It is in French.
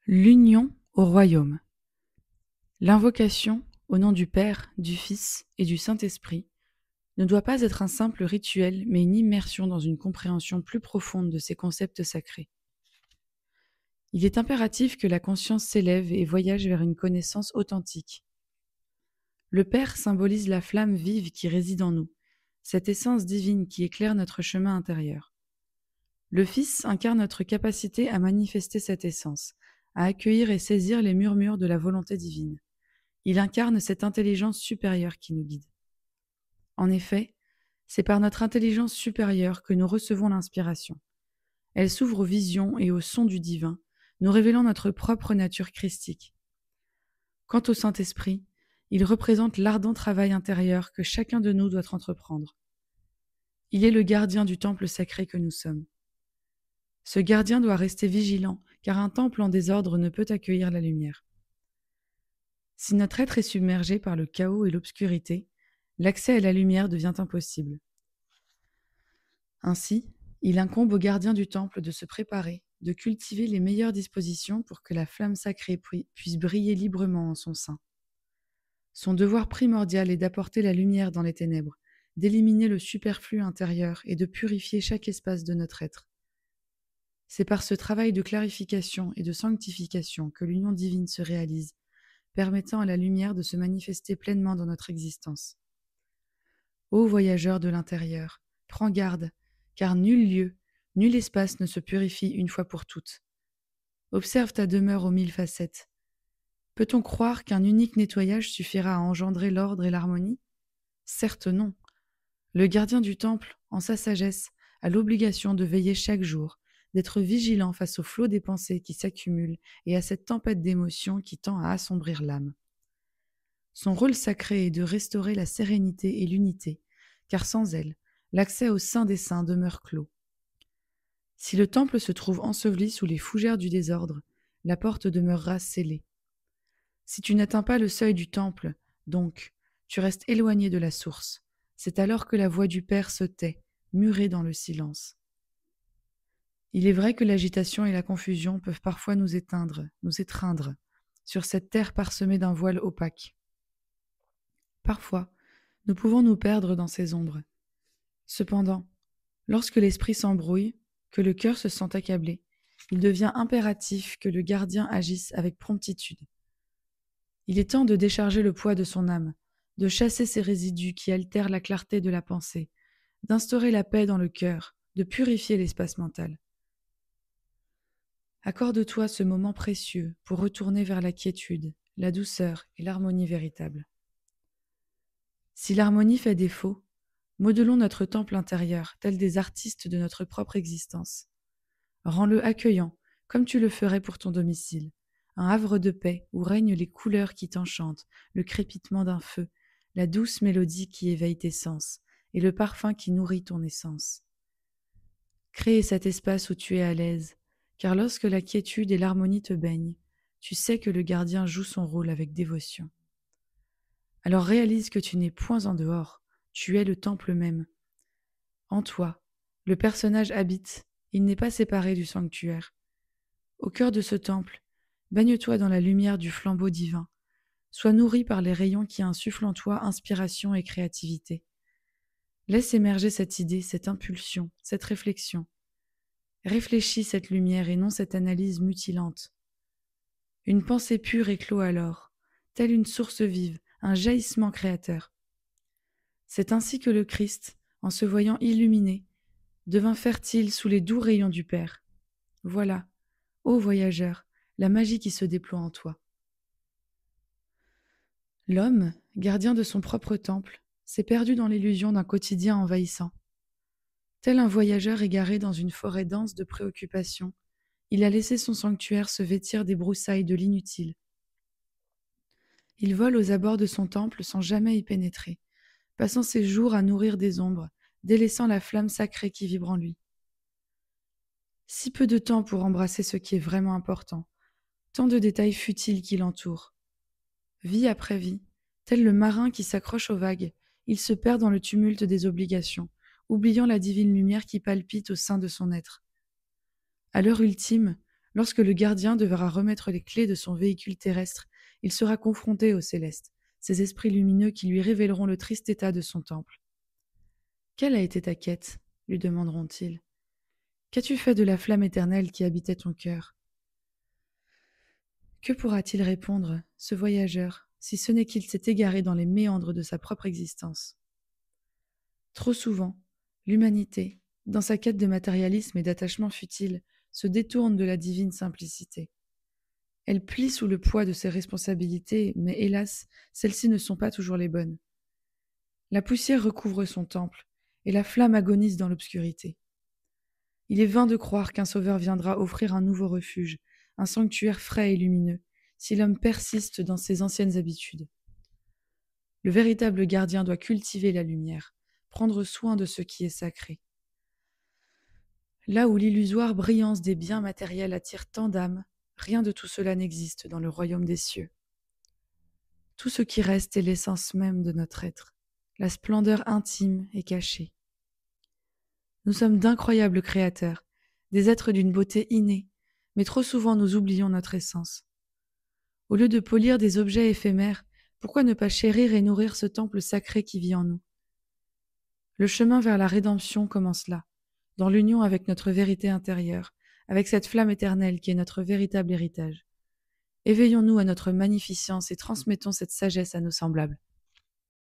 L'union au royaume. L'invocation, au nom du Père, du Fils et du Saint-Esprit, ne doit pas être un simple rituel, mais une immersion dans une compréhension plus profonde de ces concepts sacrés. Il est impératif que la conscience s'élève et voyage vers une connaissance authentique. Le Père symbolise la flamme vive qui réside en nous, cette essence divine qui éclaire notre chemin intérieur. Le Fils incarne notre capacité à manifester cette essence, à accueillir et saisir les murmures de la volonté divine. Il incarne cette intelligence supérieure qui nous guide. En effet, c'est par notre intelligence supérieure que nous recevons l'inspiration. Elle s'ouvre aux visions et aux sons du divin, nous révélant notre propre nature christique. Quant au Saint-Esprit, il représente l'ardent travail intérieur que chacun de nous doit entreprendre. Il est le gardien du temple sacré que nous sommes. Ce gardien doit rester vigilant, car un temple en désordre ne peut accueillir la lumière. Si notre être est submergé par le chaos et l'obscurité, l'accès à la lumière devient impossible. Ainsi, il incombe au gardien du temple de se préparer, de cultiver les meilleures dispositions pour que la flamme sacrée puisse briller librement en son sein. Son devoir primordial est d'apporter la lumière dans les ténèbres, d'éliminer le superflu intérieur et de purifier chaque espace de notre être. C'est par ce travail de clarification et de sanctification que l'union divine se réalise, permettant à la lumière de se manifester pleinement dans notre existence. Ô voyageur de l'intérieur, prends garde, car nul lieu, nul espace ne se purifie une fois pour toutes. Observe ta demeure aux 1000 facettes. Peut-on croire qu'un unique nettoyage suffira à engendrer l'ordre et l'harmonie ? Certes non. Le gardien du temple, en sa sagesse, a l'obligation de veiller chaque jour, d'être vigilant face au flot des pensées qui s'accumulent et à cette tempête d'émotions qui tend à assombrir l'âme. Son rôle sacré est de restaurer la sérénité et l'unité, car sans elle, l'accès au sein des saints demeure clos. Si le temple se trouve enseveli sous les fougères du désordre, la porte demeurera scellée. Si tu n'atteins pas le seuil du temple, donc, tu restes éloigné de la source. C'est alors que la voix du Père se tait, murée dans le silence. Il est vrai que l'agitation et la confusion peuvent parfois nous étreindre, sur cette terre parsemée d'un voile opaque. Parfois, nous pouvons nous perdre dans ces ombres. Cependant, lorsque l'esprit s'embrouille, que le cœur se sent accablé, il devient impératif que le gardien agisse avec promptitude. Il est temps de décharger le poids de son âme, de chasser ces résidus qui altèrent la clarté de la pensée, d'instaurer la paix dans le cœur, de purifier l'espace mental. Accorde-toi ce moment précieux pour retourner vers la quiétude, la douceur et l'harmonie véritable. Si l'harmonie fait défaut, modelons notre temple intérieur, tel des artistes de notre propre existence. Rends-le accueillant, comme tu le ferais pour ton domicile, un havre de paix où règnent les couleurs qui t'enchantent, le crépitement d'un feu, la douce mélodie qui éveille tes sens, et le parfum qui nourrit ton essence. Crée cet espace où tu es à l'aise, car lorsque la quiétude et l'harmonie te baignent, tu sais que le gardien joue son rôle avec dévotion. Alors réalise que tu n'es point en dehors, tu es le temple même. En toi, le personnage habite, il n'est pas séparé du sanctuaire. Au cœur de ce temple, baigne-toi dans la lumière du flambeau divin. Sois nourri par les rayons qui insufflent en toi inspiration et créativité. Laisse émerger cette idée, cette impulsion, cette réflexion. Réfléchis cette lumière et non cette analyse mutilante. Une pensée pure éclot alors, telle une source vive, un jaillissement créateur. C'est ainsi que le Christ, en se voyant illuminé, devint fertile sous les doux rayons du Père. Voilà, ô voyageur, la magie qui se déploie en toi. L'homme, gardien de son propre temple, s'est perdu dans l'illusion d'un quotidien envahissant. Tel un voyageur égaré dans une forêt dense de préoccupations, il a laissé son sanctuaire se vêtir des broussailles de l'inutile. Il vole aux abords de son temple sans jamais y pénétrer, passant ses jours à nourrir des ombres, délaissant la flamme sacrée qui vibre en lui. Si peu de temps pour embrasser ce qui est vraiment important, tant de détails futiles qui l'entourent. Vie après vie, tel le marin qui s'accroche aux vagues, il se perd dans le tumulte des obligations, oubliant la divine lumière qui palpite au sein de son être. À l'heure ultime, Lorsque le gardien devra remettre les clés de son véhicule terrestre, il sera confronté au céleste, ces esprits lumineux qui lui révéleront le triste état de son temple. « Quelle a été ta quête ?» lui demanderont-ils. « Qu'as-tu fait de la flamme éternelle qui habitait ton cœur ?» Que pourra-t-il répondre, ce voyageur, si ce n'est qu'il s'est égaré dans les méandres de sa propre existence? Trop souvent, l'humanité, dans sa quête de matérialisme et d'attachement futile, se détourne de la divine simplicité. Elle plie sous le poids de ses responsabilités, mais hélas, celles-ci ne sont pas toujours les bonnes. La poussière recouvre son temple, et la flamme agonise dans l'obscurité. Il est vain de croire qu'un sauveur viendra offrir un nouveau refuge, un sanctuaire frais et lumineux, si l'homme persiste dans ses anciennes habitudes. Le véritable gardien doit cultiver la lumière, prendre soin de ce qui est sacré. Là où l'illusoire brillance des biens matériels attire tant d'âmes, rien de tout cela n'existe dans le royaume des cieux. Tout ce qui reste est l'essence même de notre être, la splendeur intime et cachée. Nous sommes d'incroyables créateurs, des êtres d'une beauté innée, mais trop souvent nous oublions notre essence. Au lieu de polir des objets éphémères, pourquoi ne pas chérir et nourrir ce temple sacré qui vit en nous? Le chemin vers la rédemption commence là, dans l'union avec notre vérité intérieure, avec cette flamme éternelle qui est notre véritable héritage. Éveillons-nous à notre magnificence et transmettons cette sagesse à nos semblables.